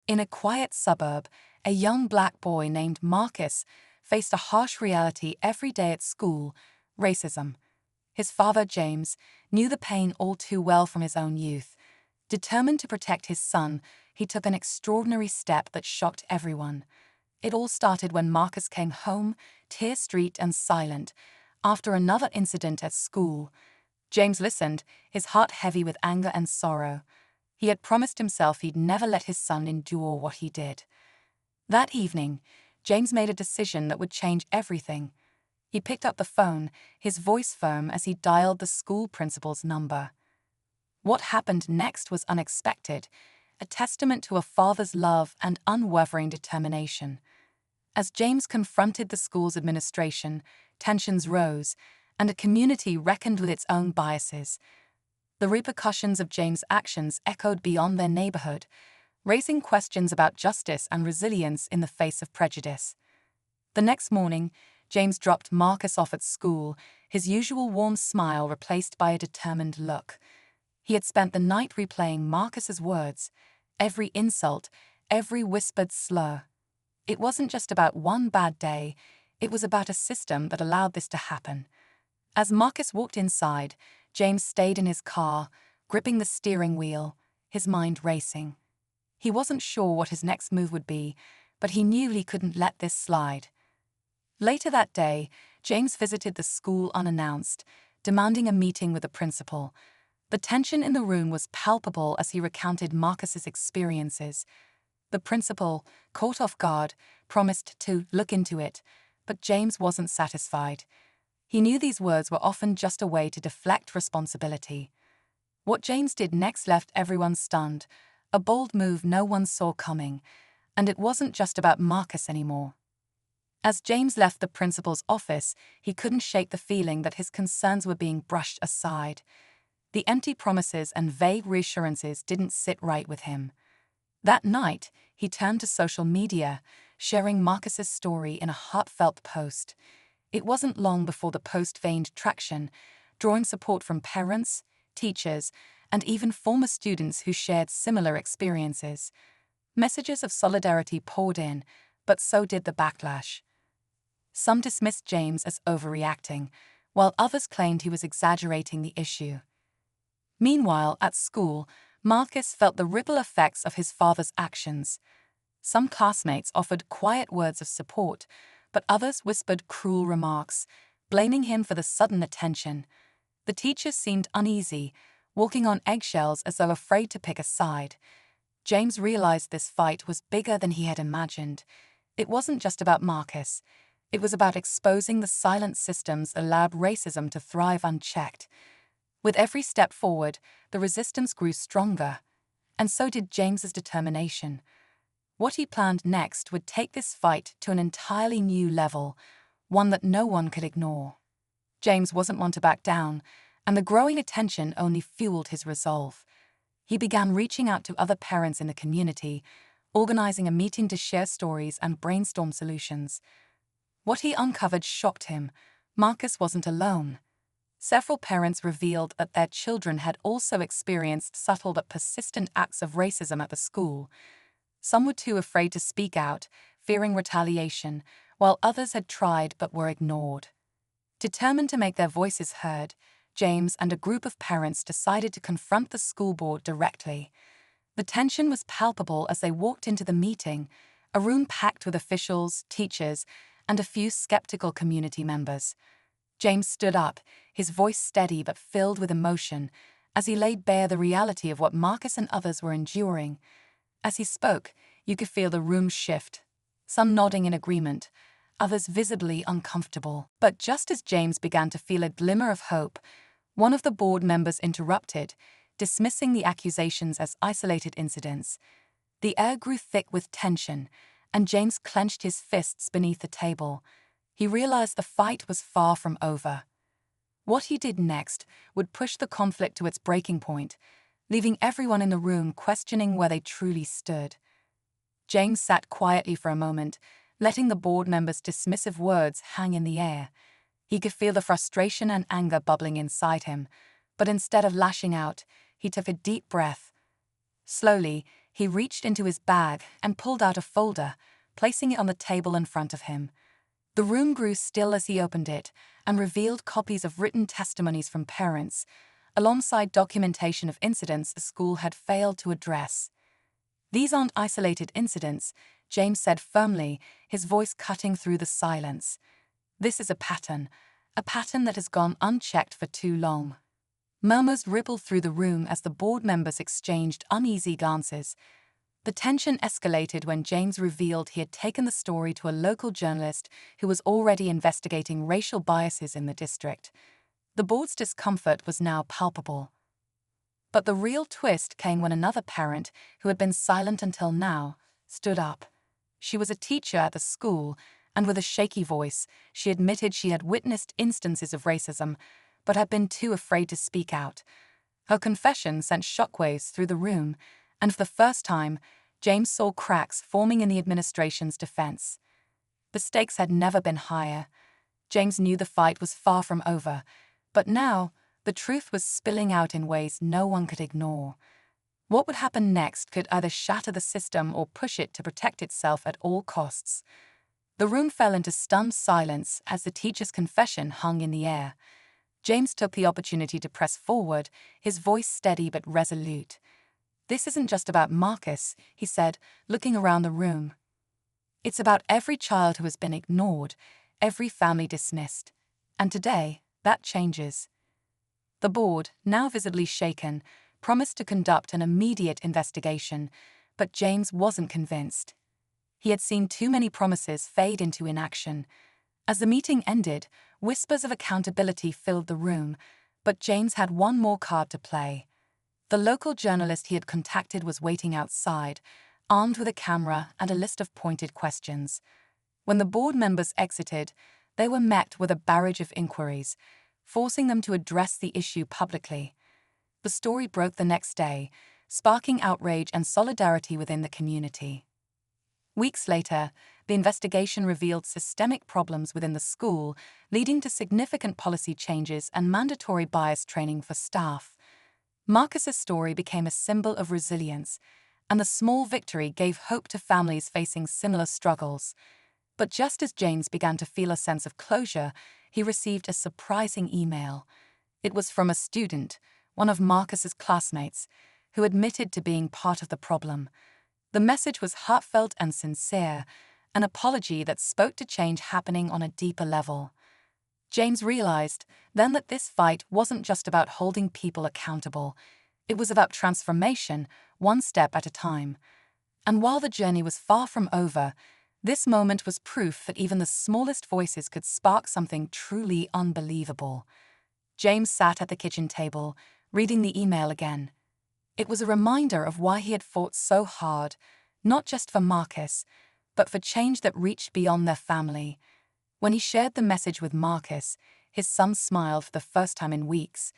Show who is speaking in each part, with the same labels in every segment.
Speaker 1: In a quiet suburb, a young black boy named Marcus faced a harsh reality every day at school: racism. His father, James, knew the pain all too well from his own youth. Determined to protect his son, he took an extraordinary step that shocked everyone. It all started when Marcus came home, tear-streaked and silent, after another incident at school. James listened, his heart heavy with anger and sorrow. He had promised himself he'd never let his son endure what he did. That evening, James made a decision that would change everything. He picked up the phone, his voice firm as he dialed the school principal's number. What happened next was unexpected, a testament to a father's love and unwavering determination. As James confronted the school's administration, tensions rose, and a community reckoned with its own biases. The repercussions of James' actions echoed beyond their neighborhood, raising questions about justice and resilience in the face of prejudice. The next morning, James dropped Marcus off at school, his usual warm smile replaced by a determined look. He had spent the night replaying Marcus's words, every insult, every whispered slur. It wasn't just about one bad day, it was about a system that allowed this to happen. As Marcus walked inside, James stayed in his car, gripping the steering wheel, his mind racing. He wasn't sure what his next move would be, but he knew he couldn't let this slide. Later that day, James visited the school unannounced, demanding a meeting with the principal. The tension in the room was palpable as he recounted Marcus's experiences. The principal, caught off guard, promised to look into it, but James wasn't satisfied. He knew these words were often just a way to deflect responsibility. What James did next left everyone stunned, a bold move no one saw coming, and it wasn't just about Marcus anymore. As James left the principal's office, he couldn't shake the feeling that his concerns were being brushed aside. The empty promises and vague reassurances didn't sit right with him. That night, he turned to social media, sharing Marcus's story in a heartfelt post. It wasn't long before the post gained traction, drawing support from parents, teachers, and even former students who shared similar experiences. Messages of solidarity poured in, but so did the backlash. Some dismissed James as overreacting, while others claimed he was exaggerating the issue. Meanwhile, at school, Marcus felt the ripple effects of his father's actions. Some classmates offered quiet words of support, but others whispered cruel remarks, blaming him for the sudden attention. The teachers seemed uneasy, walking on eggshells as though afraid to pick a side. James realized this fight was bigger than he had imagined. It wasn't just about Marcus. It was about exposing the silent systems that allowed racism to thrive unchecked. With every step forward, the resistance grew stronger, and so did James's determination. What he planned next would take this fight to an entirely new level, one that no one could ignore. James wasn't one to back down, and the growing attention only fueled his resolve. He began reaching out to other parents in the community, organizing a meeting to share stories and brainstorm solutions. What he uncovered shocked him. Marcus wasn't alone. Several parents revealed that their children had also experienced subtle but persistent acts of racism at the school. Some were too afraid to speak out, fearing retaliation, while others had tried but were ignored. Determined to make their voices heard, James and a group of parents decided to confront the school board directly. The tension was palpable as they walked into the meeting, a room packed with officials, teachers, and a few skeptical community members. James stood up, his voice steady but filled with emotion, as he laid bare the reality of what Marcus and others were enduring. As he spoke, you could feel the room shift, some nodding in agreement, others visibly uncomfortable. But just as James began to feel a glimmer of hope, one of the board members interrupted, dismissing the accusations as isolated incidents. The air grew thick with tension, and James clenched his fists beneath the table. He realized the fight was far from over. What he did next would push the conflict to its breaking point, leaving everyone in the room questioning where they truly stood. James sat quietly for a moment, letting the board members' dismissive words hang in the air. He could feel the frustration and anger bubbling inside him, but instead of lashing out, he took a deep breath. Slowly, He reached into his bag and pulled out a folder, placing it on the table in front of him. The room grew still as he opened it and revealed copies of written testimonies from parents, alongside documentation of incidents the school had failed to address. "These aren't isolated incidents," James said firmly, his voice cutting through the silence. "This is a pattern that has gone unchecked for too long." Murmurs rippled through the room as the board members exchanged uneasy glances. The tension escalated when James revealed he had taken the story to a local journalist who was already investigating racial biases in the district. The board's discomfort was now palpable. But the real twist came when another parent, who had been silent until now, stood up. She was a teacher at the school, and with a shaky voice, she admitted she had witnessed instances of racism, but had been too afraid to speak out. Her confession sent shockwaves through the room, and for the first time, James saw cracks forming in the administration's defense. The stakes had never been higher. James knew the fight was far from over, but now the truth was spilling out in ways no one could ignore. What would happen next could either shatter the system or push it to protect itself at all costs. The room fell into stunned silence as the teacher's confession hung in the air. James took the opportunity to press forward, his voice steady but resolute. "This isn't just about Marcus," he said, looking around the room. "It's about every child who has been ignored, every family dismissed. And today, that changes." The board, now visibly shaken, promised to conduct an immediate investigation, but James wasn't convinced. He had seen too many promises fade into inaction. As the meeting ended, whispers of accountability filled the room, but James had one more card to play. The local journalist he had contacted was waiting outside, armed with a camera and a list of pointed questions. When the board members exited, they were met with a barrage of inquiries, forcing them to address the issue publicly. The story broke the next day, sparking outrage and solidarity within the community. Weeks later, the investigation revealed systemic problems within the school, leading to significant policy changes and mandatory bias training for staff. Marcus's story became a symbol of resilience, and the small victory gave hope to families facing similar struggles. But just as James began to feel a sense of closure, he received a surprising email. It was from a student, one of Marcus's classmates, who admitted to being part of the problem. The message was heartfelt and sincere, an apology that spoke to change happening on a deeper level. James realized then that this fight wasn't just about holding people accountable. It was about transformation, one step at a time. And while the journey was far from over, this moment was proof that even the smallest voices could spark something truly unbelievable. James sat at the kitchen table, reading the email again. It was a reminder of why he had fought so hard, not just for Marcus, but for change that reached beyond their family. When he shared the message with Marcus, his son smiled for the first time in weeks.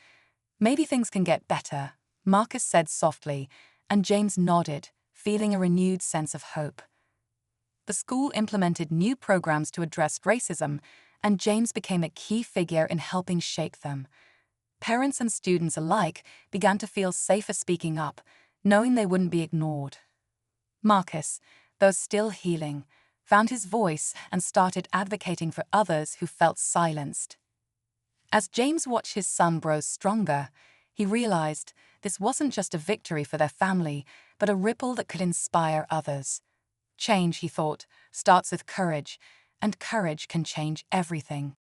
Speaker 1: "Maybe things can get better," Marcus said softly, and James nodded, feeling a renewed sense of hope. The school implemented new programs to address racism, and James became a key figure in helping shape them. Parents and students alike began to feel safer speaking up, knowing they wouldn't be ignored. Marcus, though still healing, found his voice and started advocating for others who felt silenced. As James watched his son grow stronger, he realized this wasn't just a victory for their family, but a ripple that could inspire others. Change, he thought, starts with courage, and courage can change everything.